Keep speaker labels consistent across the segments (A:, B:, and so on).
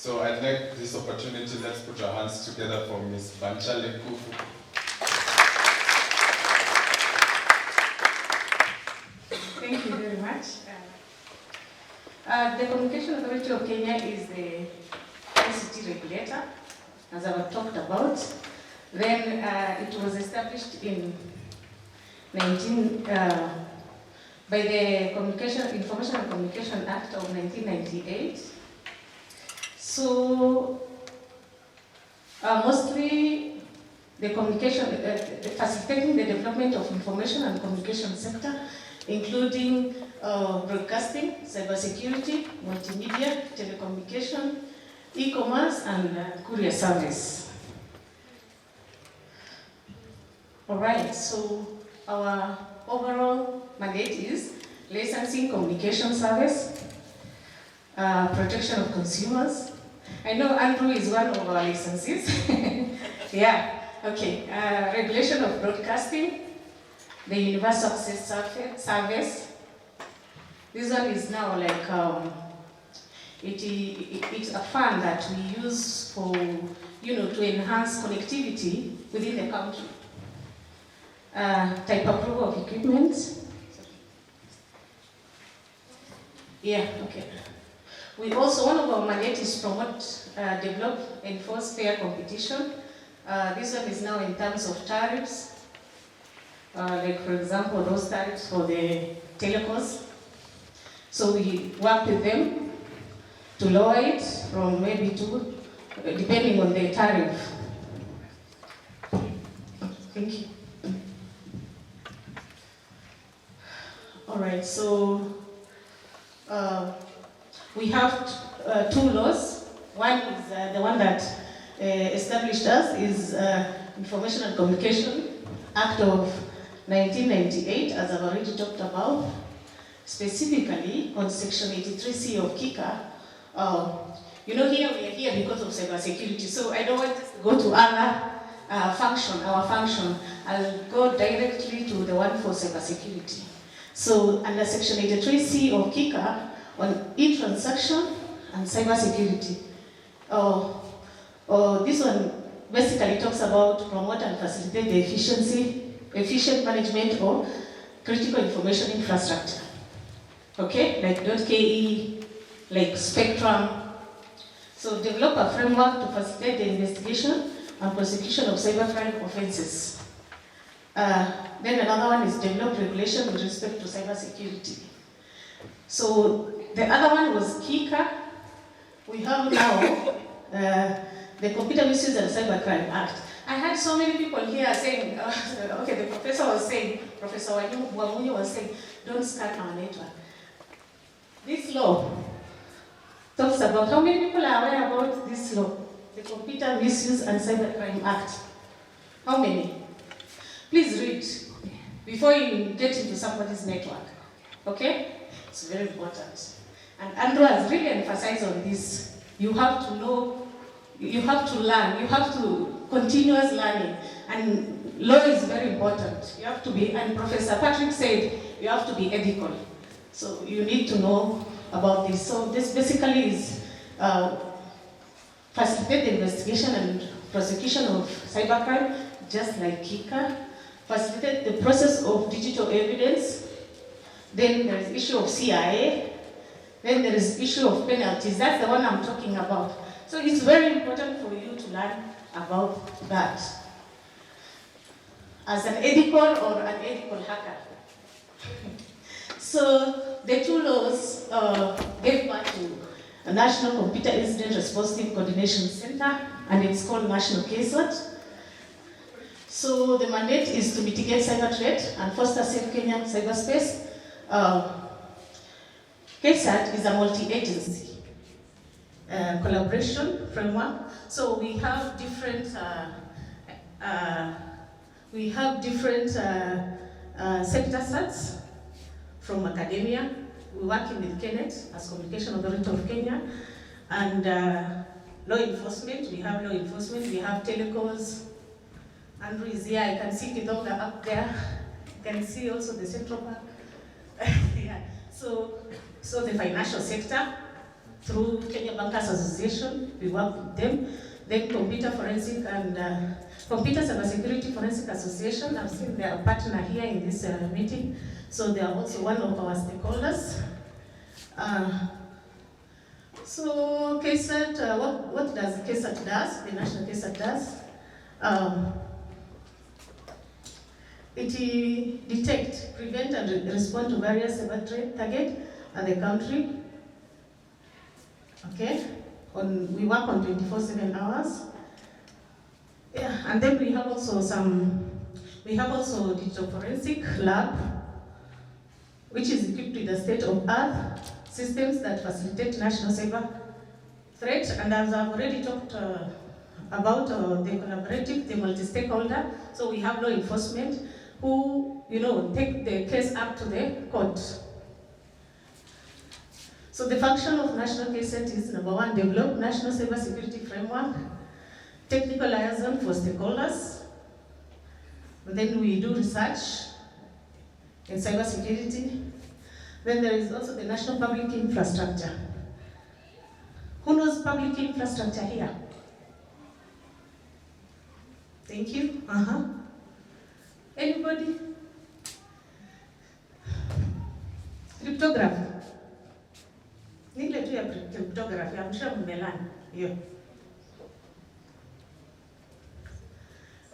A: So I'd like this opportunity, let's put our hands together for Ms. Banchale.
B: Thank you very much. The Communication Authority of Kenya is the ICT regulator, as I've talked about. Then it was established in by the Information and Communication Act of 1998. So mostly the communication, facilitating the development of information and communication sector, including broadcasting, cybersecurity, multimedia, telecommunication, e-commerce, and courier service. All right, so our overall mandate is licensing communication service, protection of consumers. I know Andrew is one of our licensees. Yeah, okay. Regulation of broadcasting, the universal access service. This one is now like, it's a fund that we use for, to enhance connectivity within the country. Type approval of equipment. Yeah, okay. We also, one of our mandates is promote, develop, enforce fair competition. This one is now in terms of tariffs. Like for example, those tariffs for the telecos. So we work with them to lower it from maybe 2, depending on the tariff. Thank you. All right, so we have 2 laws. One is the one that established us is Information and Communication Act of 1998, as I've already talked about, specifically on Section 83C of KICA. Here we are here because of cybersecurity, so I don't want to go to our function. I'll go directly to the one for cybersecurity. So under Section 83C of KICA, on e-transaction and cybersecurity. This one basically talks about promote and facilitate the efficient management of critical information infrastructure. Okay, like .ke, like Spectrum. So develop a framework to facilitate the investigation and prosecution of cybercrime offenses. Then another one is develop regulation with respect to cybersecurity. So the other one was KICA. We have now the Computer Misuse and Cybercrime Act. I had so many people here saying, okay, the professor was saying, Professor Wamunyi was saying, don't scan our network. This law talks about, how many people are aware about this law? The Computer Misuse and Cybercrime Act. How many? Please read before you get into somebody's network. Okay? It's very important. And Andrew has really emphasized on this. You have to know, you have to learn, you have to continuous learning. And law is very important. You have to be, and Professor Patrick said, you have to be ethical. So you need to know about this. So this basically is facilitate the investigation and prosecution of cybercrime, just like KICA. Facilitate the process of digital evidence. Then there is issue of CIA. Then there is issue of penalties. That's the one I'm talking about. So it's very important for you to learn about that. As an ethical or an ethical hacker. So the 2 laws gave birth to a National Computer Incident Response Team Coordination Center, and it's called National KSAT. So the mandate is to mitigate cyber threat and foster safe Kenyan cyberspace. KSAT is a multi-agency collaboration framework. So we have different sector SATs from academia. We're working with KENET as Communication Authority of Kenya, and law enforcement. We have law enforcement. We have telecoms. Andrew is here. I can see Kidonga up there. You can see also the Central Bank. Yeah. So the financial sector, through Kenya Bankers Association. We work with them. Then Computer Forensic and Computer Cybersecurity Forensic Association. I've seen they are a partner here in this meeting, so they are also one of our stakeholders. So KSAT, what does KSAT does? The National KSAT does. It detects, prevent, and respond to various cyber threat targets at the country. Okay, we work on 24/7 hours. Yeah, and then we have also digital forensic lab, which is equipped with the state-of-art systems that facilitate national cyber threat. And as I've already talked about the collaborative, the multi-stakeholder, so we have law enforcement who, take the case up to the court. So the function of National KSAT is, number one, develop national cybersecurity framework, technical liaison for stakeholders. And then we do research in cybersecurity. Then there is also the national public infrastructure. Who knows public infrastructure here? Thank you. Anybody? Cryptography. Nile tu ya cryptography, I'm sure mmelana. Yeah.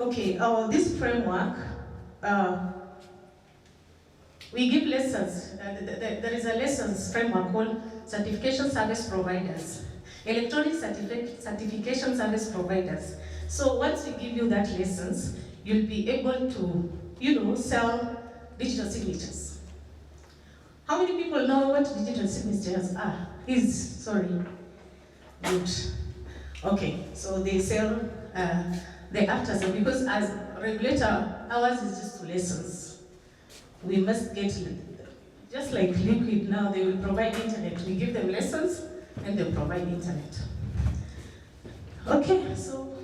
B: Okay, this framework, we give lessons. There is a lessons framework called Certification Service Providers, Electronic Certification Service Providers. So once we give you that lessons, you'll be able to, sell digital signatures. How many people know what digital signatures are? Good. Okay, so they sell the after sale, because as regulator, ours is just lessons. We must get, just like Liquid now, they will provide internet. We give them lessons and they provide internet. Okay, so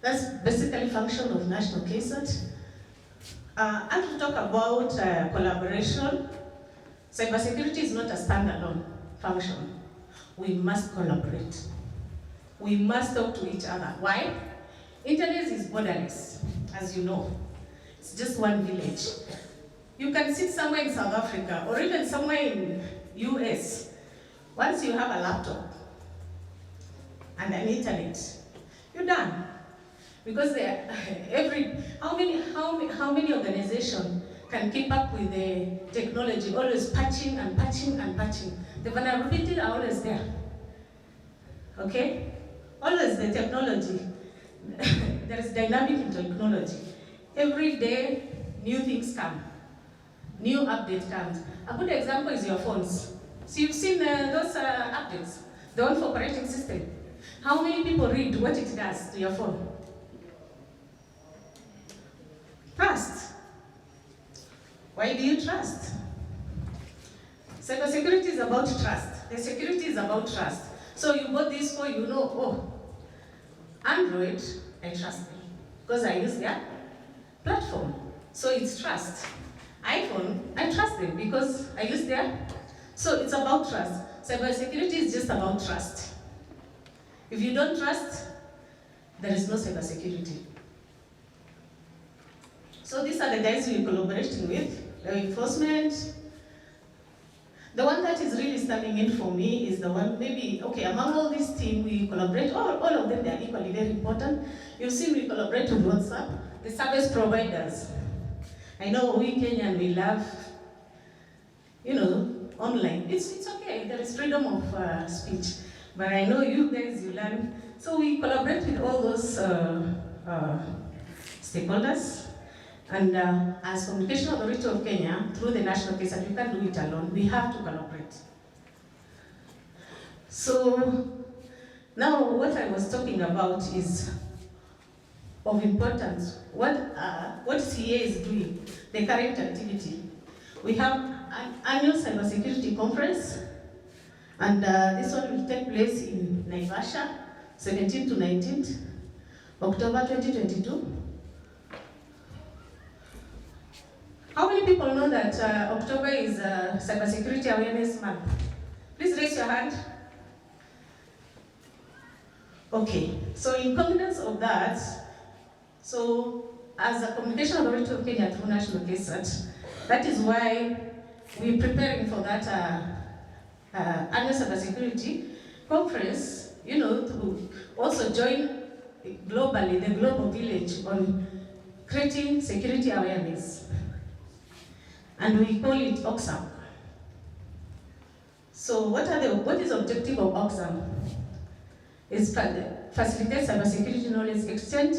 B: that's basically function of National KSAT. And to talk about collaboration, cybersecurity is not a standalone function. We must collaborate. We must talk to each other. Why? Internet is borderless, as you know. It's just one village. You can sit somewhere in South Africa or even somewhere in US. Once you have a laptop and an internet, you're done. Because how many organizations can keep up with the technology, always patching and patching and patching? The vulnerabilities are always there. Okay? Always the technology. There is dynamic in technology. Every day, new things come. New update comes. A good example is your phones. So you've seen those updates, the one for operating system. How many people read what it does to your phone? Trust. Why do you trust? Cybersecurity is about trust. The security is about trust. So you bought this phone, Android, I trust them because I use their platform. So it's trust. iPhone, I trust them because I use their. So it's about trust. Cybersecurity is just about trust. If you don't trust, there is no cybersecurity. So these are the guys we're collaborating with, law enforcement. The one that is really standing in for me is the one, among all this team, we collaborate, all of them, they are equally very important. You've seen we collaborate with WhatsApp, the service providers. I know we Kenyan, we love, online. It's okay, there is freedom of speech. But I know you guys, you learn. So we collaborate with all those stakeholders. And as Communication Authority of Kenya, through the National KSAT, you can't do it alone. We have to collaborate. So now what I was talking about is of importance. What CA is doing, the current activity. We have an annual cybersecurity conference, and this one will take place in Naivasha, 17th to 19th, October 2022. How many people know that October is Cybersecurity Awareness Month? Please raise your hand. Okay, so in confidence of that, so as a communication authority of Kenya through National KSAT, that is why we're preparing for that annual cybersecurity conference, to also join globally, the global village on creating security awareness. And we call it OXAM. So what is the objective of OXAM? Is facilitate cybersecurity knowledge exchange.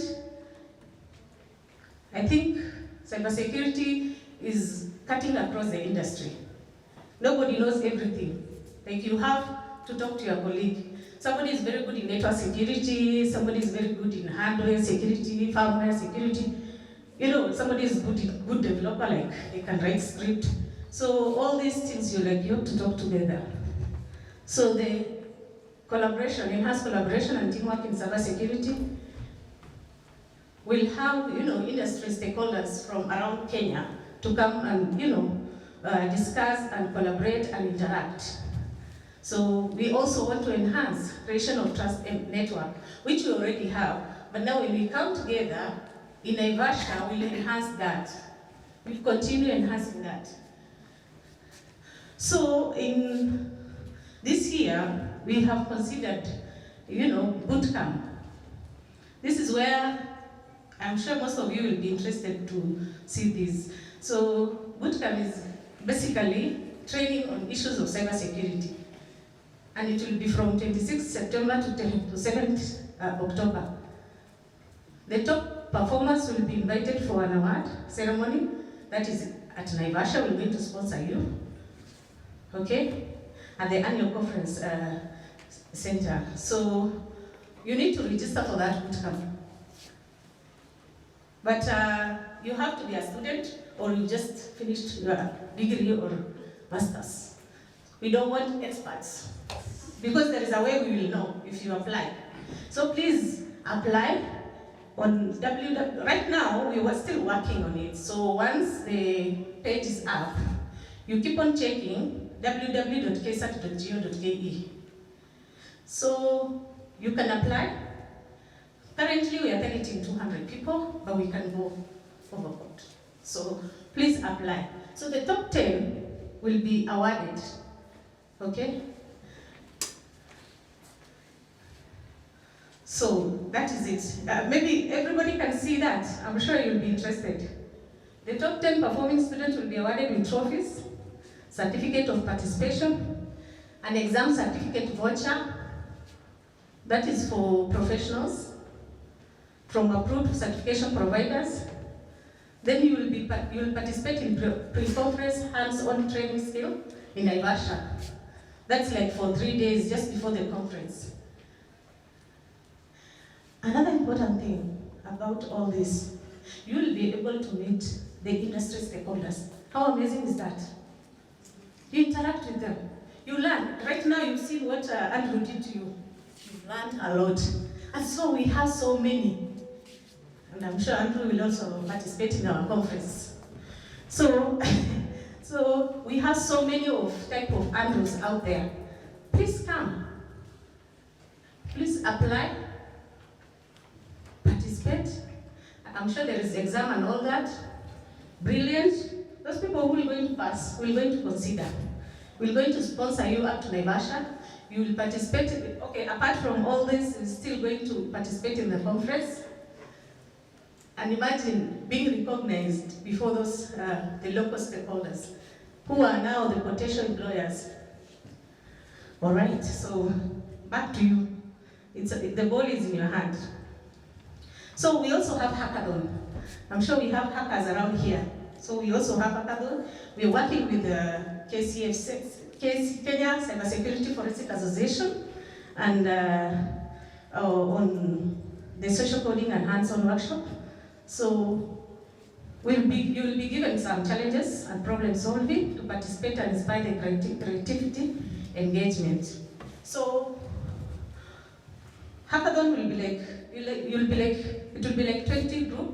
B: I think cybersecurity is cutting across the industry. Nobody knows everything. Like you have to talk to your colleague. Somebody is very good in network security, somebody is very good in hardware security, firmware security. Somebody is good developer, like they can write script. So all these things you have to talk together. So the collaboration, enhanced collaboration and teamwork in cybersecurity will have industry stakeholders from around Kenya to come and discuss and collaborate and interact. So we also want to enhance creation of trust network, which we already have. But now when we come together in Naivasha, we'll enhance that. We'll continue enhancing that. So in this year, we have considered, boot camp. This is where I'm sure most of you will be interested to see this. So boot camp is basically training on issues of cybersecurity. And it will be from 26th September to 7th October. The top performers will be invited for an award ceremony that is at Naivasha. We're going to sponsor you, okay, at the annual conference center. So you need to register for that bootcamp. But you have to be a student or you just finished your degree or master's. We don't want experts because there is a way we will know if you apply. So please apply on www. Right now, we were still working on it. So once the page is up, you keep on checking www.ksat.go.ke. So you can apply. Currently, we are targeting 200 people, but we can go overboard. So please apply. So the top 10 will be awarded, okay? So that is it. Maybe everybody can see that. I'm sure you'll be interested. The top 10 performing students will be awarded with trophies, certificate of participation, an exam certificate voucher, that is for professionals, from approved certification providers. Then you will participate in pre-conference hands-on training skill in Naivasha. That's like for 3 days just before the conference. Another important thing about all this, you will be able to meet the industry stakeholders. How amazing is that? You interact with them. You learn. Right now you've seen what Andrew did to you. You've learned a lot. And so we have so many. And I'm sure Andrew will also participate in our conference. So, so we have so many type of Andrews out there. Please come. Please apply. Participate. I'm sure there is exam and all that. Brilliant. Those people who are going to pass, we're going to consider. We're going to sponsor you up to Naivasha. You will participate. Okay, apart from all this, you're still going to participate in the conference. And imagine being recognized before those, the local stakeholders, who are now the potential employers. All right, so back to you. The ball is in your hand. So we also have hackathon. I'm sure we have hackers around here. So we also have hackathon. We're working with the Kenya Cybersecurity Forensic Association and on the social coding and hands-on workshop. So you will be given some challenges and problem solving to participate and inspire the creativity engagement. So hackathon will be like, it will be like 20 groups,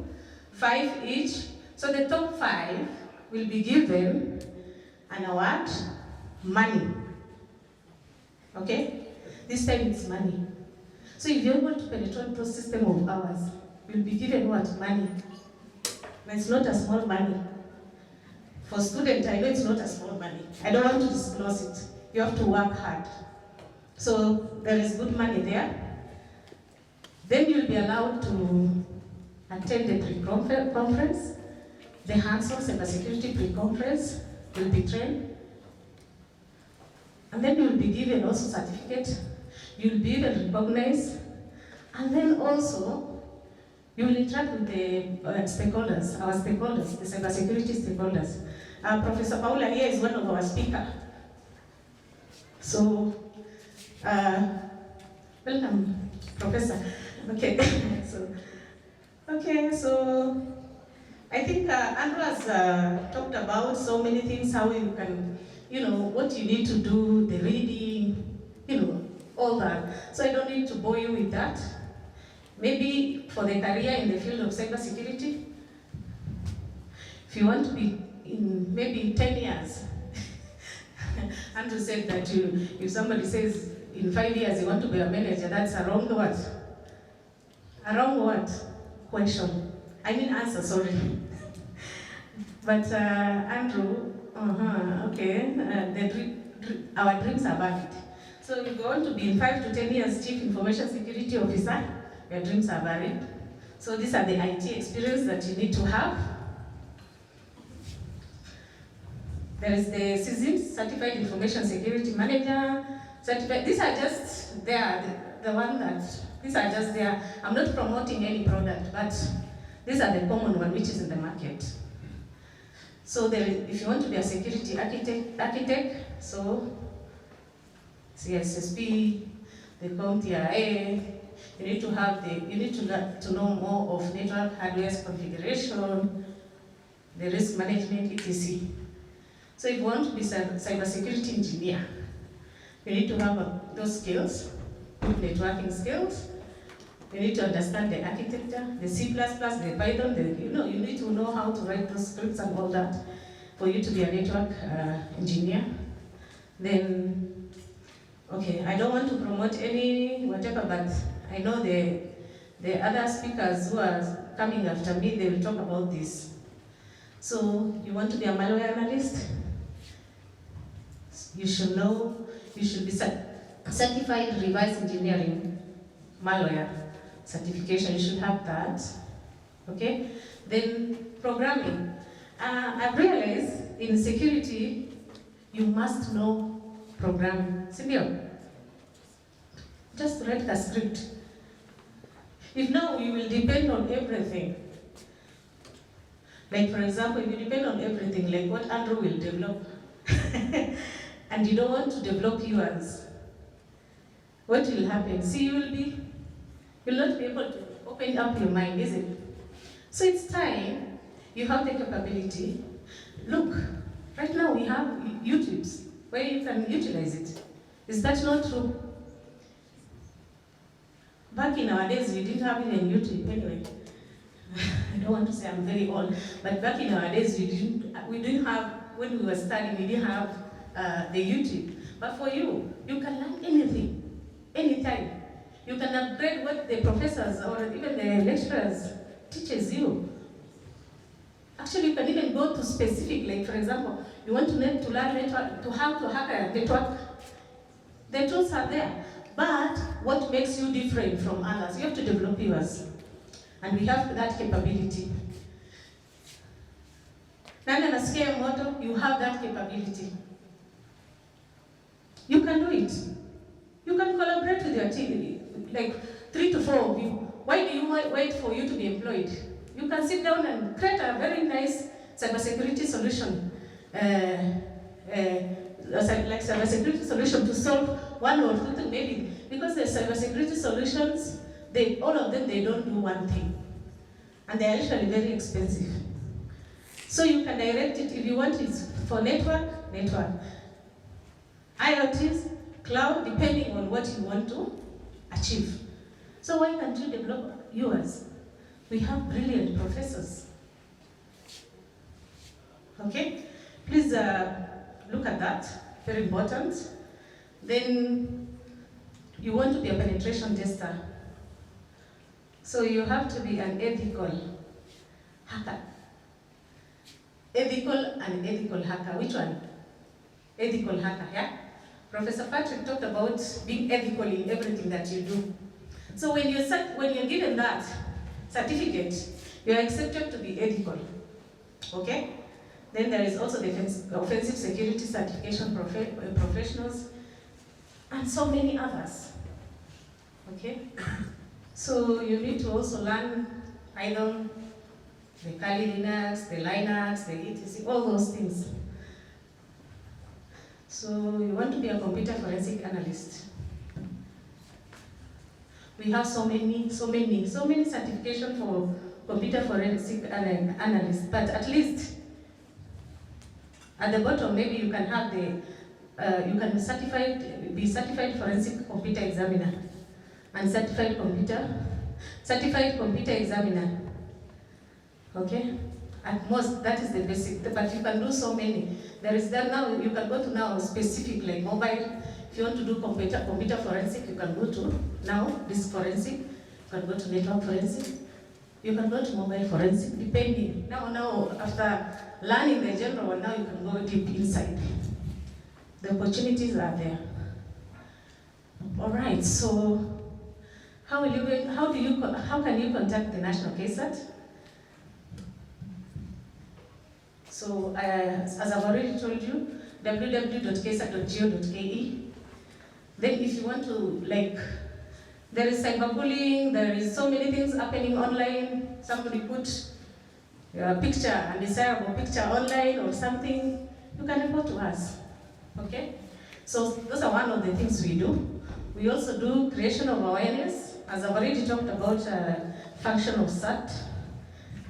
B: 5 each. So the top 5 will be given an award, money. Okay? This time it's money. So if you're able to penetrate those system of ours, you'll be given what? Money. But it's not a small money. For students, I know it's not a small money. I don't want to disclose it. You have to work hard. So there is good money there. Then you'll be allowed to attend the pre-conference, the hands-on cybersecurity pre-conference. You'll be trained. And then you'll be given also certificate. You'll be even recognized. And then also, you will interact with the stakeholders, our stakeholders, the cybersecurity stakeholders. Professor Paula here is one of our speakers. So, welcome, Professor. Okay, so I think Andrew has talked about so many things, how you can, what you need to do, the reading, all that. So I don't need to bore you with that. Maybe for the career in the field of cybersecurity, if you want to be in maybe 10 years, Andrew said that if somebody says in 5 years you want to be a manager, that's a wrong what? A wrong what? Question. I mean answer, sorry. But Andrew, okay, our dreams are valid. So if you want to be in 5 to 10 years Chief Information Security Officer, your dreams are valid. So these are the IT experience that you need to have. There is the CISIM, Certified Information Security Manager. These are just there, the one that, these are just there. I'm not promoting any product, but these are the common one which is in the market. So if you want to be a security architect, so CSSP, the CompTIA, you need to know more of network hardware configuration, the risk management, etc. So if you want to be cybersecurity engineer, you need to have those skills, good networking skills. You need to understand the architecture, the C++, the Python, you need to know how to write those scripts and all that for you to be a network engineer. Then, okay, I don't want to promote any whatever, but I know the other speakers who are coming after me, they will talk about this. So, you want to be a malware analyst? You should be certified reverse engineering malware certification, you should have that. Okay? Then programming. I've realized in security, you must know programming. Sindio? Just write the script. If now you will depend on everything. Like for example, if you depend on everything, like what Andrew will develop, and you don't want to develop yours, what will happen? See, you'll not be able to open up your mind, is it? So it's time, you have the capability. Look, right now we have YouTubes where you can utilize it. Is that not true? Back in our days, we didn't have even YouTube anyway. I don't want to say I'm very old, but back in our days, we didn't have, when we were studying, we didn't have the YouTube. But for you can learn anything, anytime. You can upgrade what the professors or even the lecturers teaches you. Actually, you can even go to specific, like for example, you want to learn network, to how to hack a network. The tools are there. But what makes you different from others? You have to develop yours. And we have that capability. Nani anasikia moto, you have that capability. You can do it. You can collaborate with your team, like 3 to 4 of you. Why do you wait for you to be employed? You can sit down and create a very nice cybersecurity solution, like cybersecurity solution to solve one or two things, maybe. Because the cybersecurity solutions, all of them, they don't do one thing. And they are actually very expensive. So you can direct it, if you want it for network. IoTs, cloud, depending on what you want to achieve. So why can't you develop yours? We have brilliant professors. Okay? Please look at that, very important. Then you want to be a penetration tester. So you have to be an ethical hacker. Ethical and ethical hacker. Which one? Ethical hacker, yeah? Professor Patrick talked about being ethical in everything that you do. So when you're given that certificate, you are accepted to be ethical. Okay? Then there is also the offensive security certification professionals, and so many others. Okay? So you need to also learn either the Kali Linux, the Linux, the etc., all those things. So you want to be a computer forensic analyst. We have so many certifications for computer forensic analysts, but at least at the bottom, maybe you can have you can be certified forensic computer examiner and certified computer examiner. Okay? At most, that is the basic, but you can do so many. There is that now, you can go to now specific, like mobile. If you want to do computer forensic, you can go to now disk forensic, you can go to network forensic, you can go to mobile forensic, depending. Now, after learning the general, now you can go deep inside. The opportunities are there. All right, so how can you contact the National KSAT? So, as I've already told you, www.ksat.go.ke. Then if you want to, there is cyberbullying, there is so many things happening online. Somebody put a picture, a desirable picture online or something, you can report to us, okay? So those are one of the things we do. We also do creation of awareness, as I've already talked about function of SAT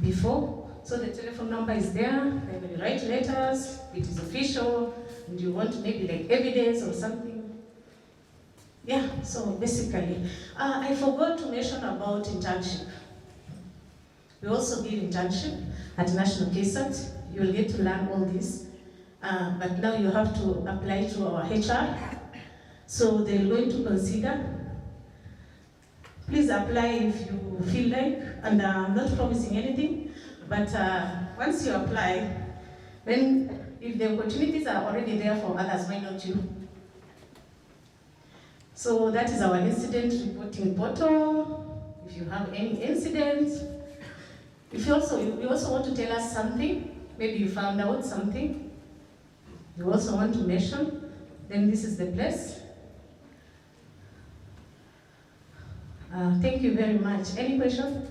B: before. So the telephone number is there, then when you write letters, it is official, and you want maybe evidence or something. Yeah, so basically. I forgot to mention about internship. We also give internship at National KSAT. You will get to learn all this. But now you have to apply to our HR. So they're going to consider. Please apply if you feel like, and I'm not promising anything. But once you apply, then if the opportunities are already there for others, why not you? So that is our incident reporting portal. If you have any incidents, you also want to tell us something, maybe you found out something, you also want to mention, then this is the place. Thank you very much. Any questions?